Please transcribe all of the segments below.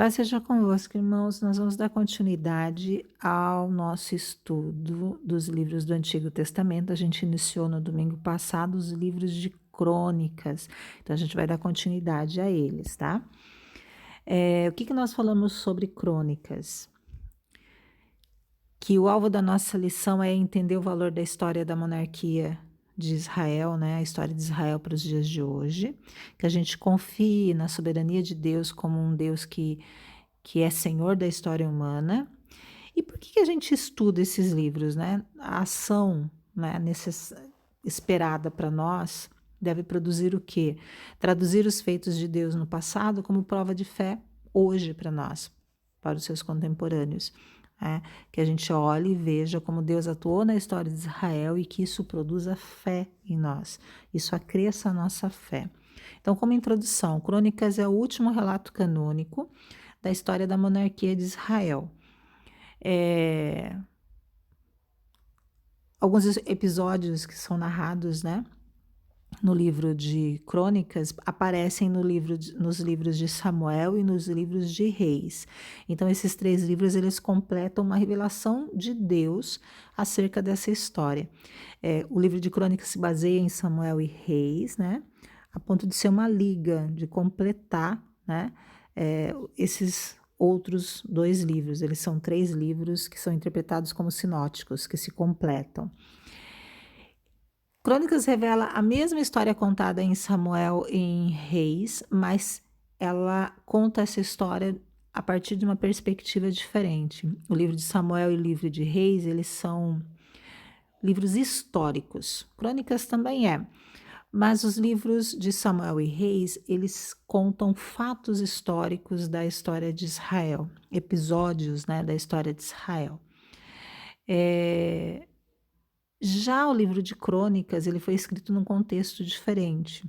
Paz seja convosco, irmãos. Nós vamos dar continuidade ao nosso estudo dos livros do Antigo Testamento. A gente iniciou no domingo passado os livros de crônicas, então a gente vai dar continuidade a eles, tá? O que nós falamos sobre crônicas? Que o alvo da nossa lição é entender o valor da história da monarquia de Israel, né? A história de Israel para os dias de hoje, que a gente confie na soberania de Deus como um Deus que é Senhor da história humana. E por que a gente estuda esses livros, né? A ação, né, esperada para nós deve produzir o quê? Traduzir os feitos de Deus no passado como prova de fé hoje para nós, para os seus contemporâneos. Que a gente olhe e veja como Deus atuou na história de Israel e que isso produza fé em nós, isso acresça a nossa fé. Então, como introdução, Crônicas é o último relato canônico da história da monarquia de Israel. Alguns episódios que são narrados, né, no livro de Crônicas aparecem nos livros de Samuel e nos livros de Reis. Então, esses três livros eles completam uma revelação de Deus acerca dessa história. O livro de Crônicas se baseia em Samuel e Reis, né, a ponto de ser uma liga, de completar, né, esses outros dois livros. Eles são três livros que são interpretados como sinóticos, que se completam. Crônicas revela a mesma história contada em Samuel e em Reis, mas ela conta essa história a partir de uma perspectiva diferente. O livro de Samuel e o livro de Reis, eles são livros históricos. Crônicas também é. Mas os livros de Samuel e Reis, eles contam fatos históricos da história de Israel, episódios, né, da história de Israel. Já o livro de Crônicas, ele foi escrito num contexto diferente.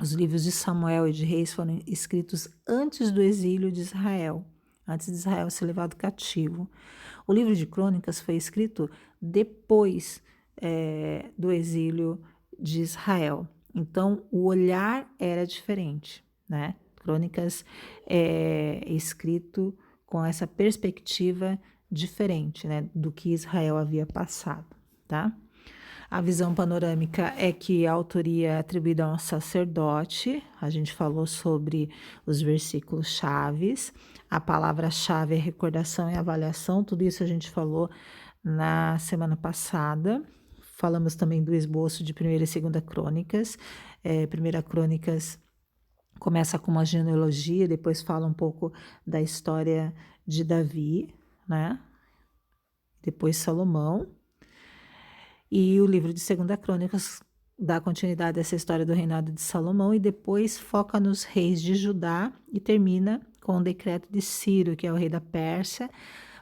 Os livros de Samuel e de Reis foram escritos antes do exílio de Israel, antes de Israel ser levado cativo. O livro de Crônicas foi escrito depois do exílio de Israel. Então, o olhar era diferente, né? Crônicas é escrito com essa perspectiva diferente, né, do que Israel havia passado, tá? A visão panorâmica é que a autoria é atribuída a um sacerdote. A gente falou sobre os versículos chaves. A palavra-chave é recordação e avaliação. Tudo isso a gente falou na semana passada. Falamos também do esboço de 1ª e 2ª Crônicas. 1ª Crônicas começa com uma genealogia, depois fala um pouco da história de Davi, né? Depois Salomão. E o livro de 2ª Crônicas dá continuidade a essa história do reinado de Salomão e depois foca nos reis de Judá e termina com o decreto de Ciro, que é o rei da Pérsia,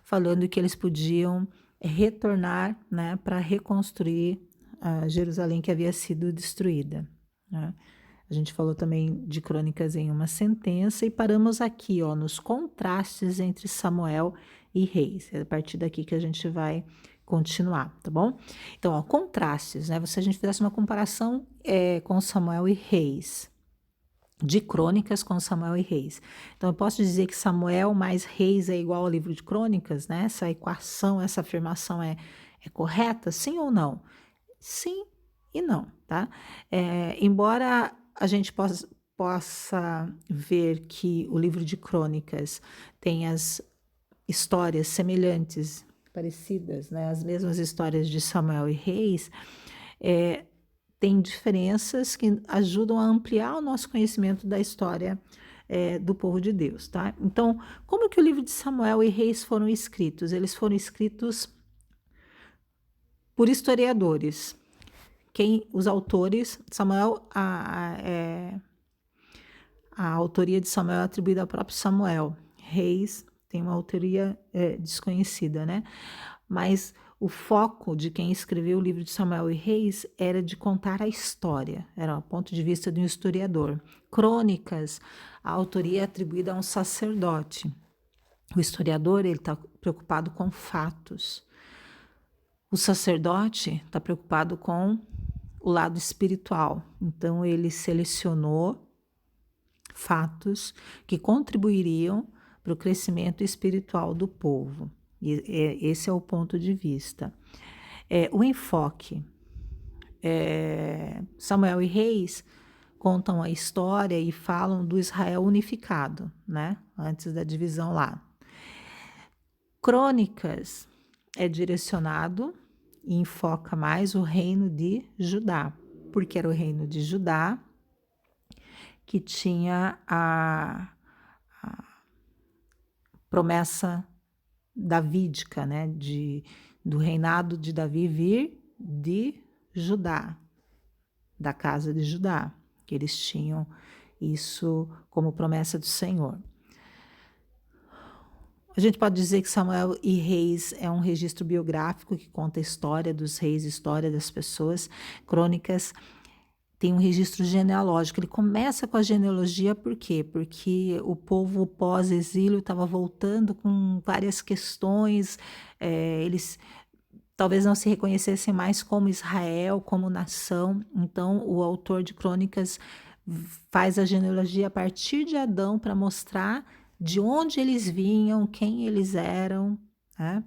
falando que eles podiam retornar, né, para reconstruir Jerusalém que havia sido destruída, né? A gente falou também de Crônicas em uma sentença e paramos aqui, ó, nos contrastes entre Samuel e Reis. É a partir daqui que a gente vai continuar, tá bom? Então, ó, contrastes, né? Se a gente fizesse uma comparação com Samuel e Reis, de Crônicas com Samuel e Reis. Então, eu posso dizer que Samuel mais Reis é igual ao livro de Crônicas, né? Essa equação, essa afirmação é correta? Sim ou não? Sim e não, tá? Embora a gente possa ver que o livro de Crônicas tem as histórias semelhantes, parecidas, né? As mesmas histórias de Samuel e Reis, tem diferenças que ajudam a ampliar o nosso conhecimento da história do povo de Deus, tá? Então, como que o livro de Samuel e Reis foram escritos? Eles foram escritos por historiadores. Os autores, Samuel, a autoria de Samuel é atribuída ao próprio Samuel. Reis tem uma autoria desconhecida, né? Mas o foco de quem escreveu o livro de Samuel e Reis era de contar a história, era o ponto de vista de um historiador. Crônicas, a autoria é atribuída a um sacerdote. O historiador, ele está preocupado com fatos. O sacerdote está preocupado com o lado espiritual. Então, ele selecionou fatos que contribuiriam para o crescimento espiritual do povo. E esse é o ponto de vista. O enfoque. Samuel e Reis contam a história e falam do Israel unificado, né? Antes da divisão lá. Crônicas é direcionado e enfoca mais o reino de Judá, porque era o reino de Judá que tinha a promessa davídica, né? Do reinado de Davi vir de Judá, da casa de Judá, que eles tinham isso como promessa do Senhor. A gente pode dizer que Samuel e Reis é um registro biográfico que conta a história dos reis, história das pessoas. Crônicas tem um registro genealógico. Ele começa com a genealogia, por quê? Porque o povo pós-exílio estava voltando com várias questões, eles talvez não se reconhecessem mais como Israel, como nação. Então, o autor de Crônicas faz a genealogia a partir de Adão para mostrar de onde eles vinham, quem eles eram, né?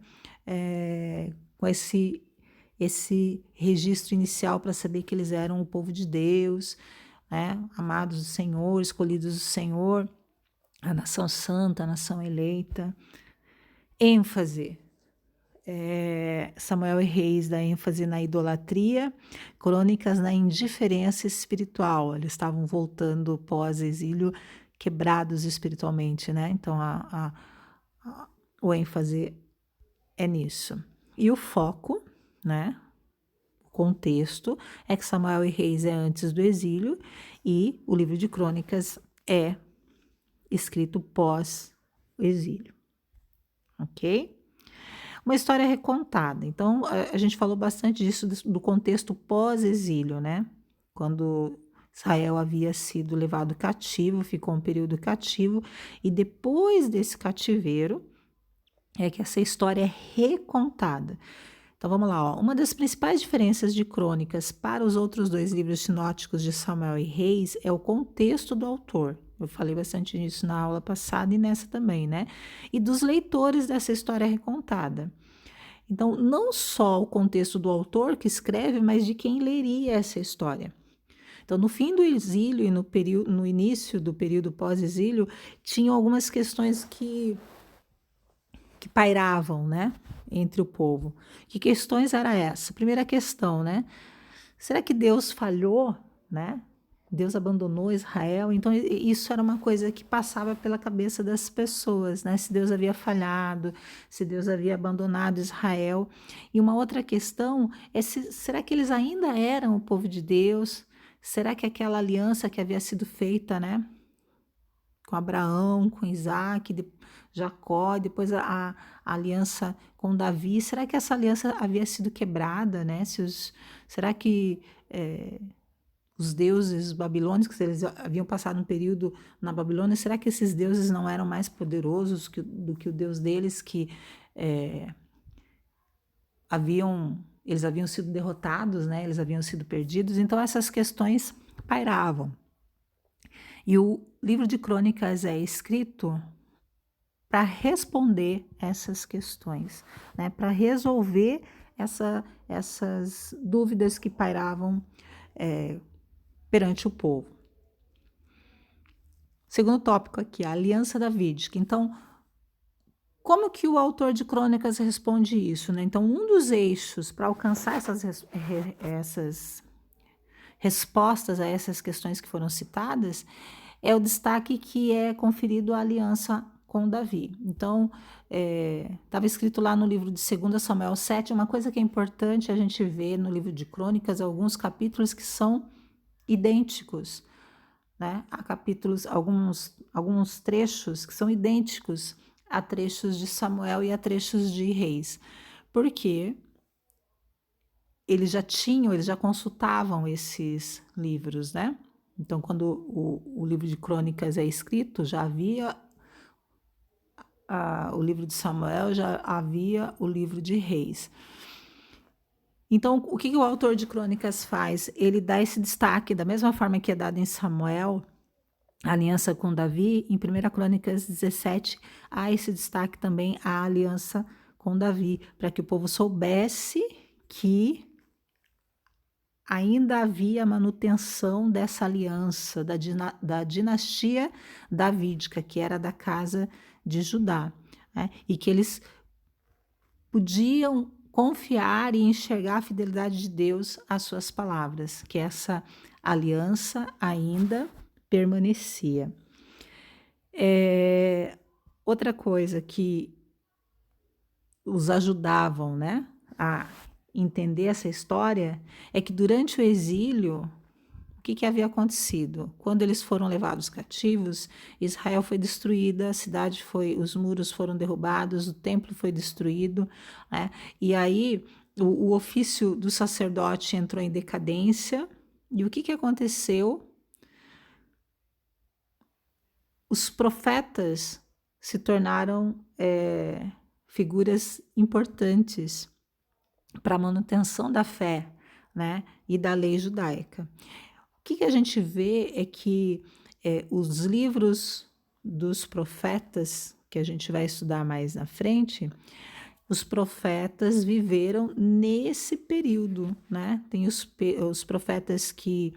Com esse registro inicial para saber que eles eram o povo de Deus, né? Amados do Senhor, escolhidos do Senhor, a nação santa, a nação eleita. ênfase. Samuel e Reis dá ênfase na idolatria, Crônicas na indiferença espiritual. Eles estavam voltando pós-exílio quebrados espiritualmente, né? Então, o ênfase é nisso. E o foco, né? O contexto é que Samuel e Reis é antes do exílio e o livro de Crônicas é escrito pós-exílio, ok? Uma história recontada. Então, a gente falou bastante disso, do contexto pós-exílio, né? Quando Israel havia sido levado cativo, ficou um período cativo, e depois desse cativeiro é que essa história é recontada. Então, vamos lá, ó. Uma das principais diferenças de Crônicas para os outros dois livros sinóticos de Samuel e Reis é o contexto do autor. Eu falei bastante disso na aula passada e nessa também, né? E dos leitores dessa história recontada. Então, não só o contexto do autor que escreve, mas de quem leria essa história. Então, no fim do exílio e no início do período pós-exílio, tinham algumas questões que pairavam, né, entre o povo. Que questões era essa? Primeira questão, né? Será que Deus falhou, né? Deus abandonou Israel? Então, isso era uma coisa que passava pela cabeça das pessoas, né? Se Deus havia falhado, se Deus havia abandonado Israel. E uma outra questão é será que eles ainda eram o povo de Deus? Será que aquela aliança que havia sido feita, né? Com Abraão, com Isaac, Jacó, depois a aliança com Davi, será que essa aliança havia sido quebrada, né? Será que os deuses babilônicos, eles haviam passado um período na Babilônia, será que esses deuses não eram mais poderosos do que o Deus deles, que eles haviam sido derrotados, né? Eles haviam sido perdidos? Então, essas questões pairavam. E o livro de Crônicas é escrito para responder essas questões, né? Para resolver essas dúvidas que pairavam perante o povo. Segundo tópico aqui, a aliança davídica. Então, como que o autor de Crônicas responde isso, né? Então, um dos eixos para alcançar essas respostas a essas questões que foram citadas é o destaque que é conferido à aliança com Davi. Então, estava escrito lá no livro de 2 Samuel 7, uma coisa que é importante a gente ver no livro de Crônicas, alguns capítulos que são idênticos, né? Há capítulos, alguns trechos que são idênticos a trechos de Samuel e a trechos de Reis. Por quê? Eles já consultavam esses livros, né? Então, quando o livro de Crônicas é escrito, já havia o livro de Samuel, já havia o livro de Reis. Então, o que o autor de Crônicas faz? Ele dá esse destaque, da mesma forma que é dado em Samuel, a aliança com Davi, em 1 Crônicas 17, há esse destaque também à aliança com Davi, para que o povo soubesse que ainda havia manutenção dessa aliança, da dinastia davídica, que era da casa de Judá, né? E que eles podiam confiar e enxergar a fidelidade de Deus às suas palavras, que essa aliança ainda permanecia. Outra coisa que os ajudavam, né, a entender essa história é que durante o exílio, o que havia acontecido? Quando eles foram levados cativos, Israel foi destruída, a cidade os muros foram derrubados, o templo foi destruído, né? E aí o ofício do sacerdote entrou em decadência. E o que aconteceu? Os profetas se tornaram figuras importantes para a manutenção da fé, né, e da lei judaica. O que a gente vê é que os livros dos profetas, que a gente vai estudar mais na frente, os profetas viveram nesse período, né? Tem os profetas que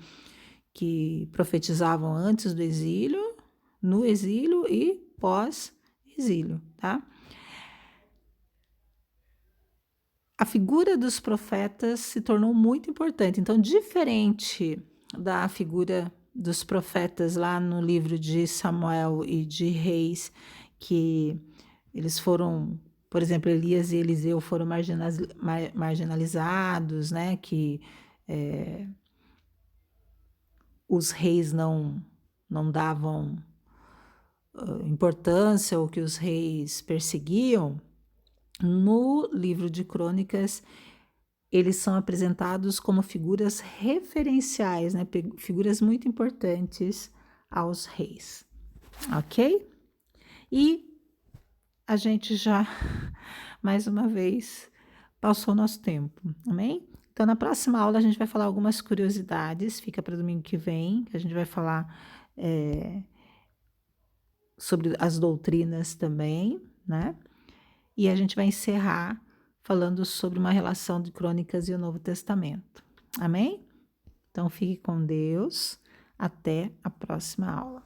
profetizavam antes do exílio, no exílio e pós-exílio, tá? A figura dos profetas se tornou muito importante. Então, diferente da figura dos profetas lá no livro de Samuel e de Reis, que eles foram, por exemplo, Elias e Eliseu foram marginalizados, né? Que os reis não davam importância, ou que os reis perseguiam. No livro de Crônicas, eles são apresentados como figuras referenciais, né? Figuras muito importantes aos reis, ok? E a gente já, mais uma vez, passou nosso tempo, amém? Então, na próxima aula, a gente vai falar algumas curiosidades, fica para domingo que vem, que a gente vai falar sobre as doutrinas também, né? E a gente vai encerrar falando sobre uma relação de Crônicas e o Novo Testamento. Amém? Então, fique com Deus. Até a próxima aula.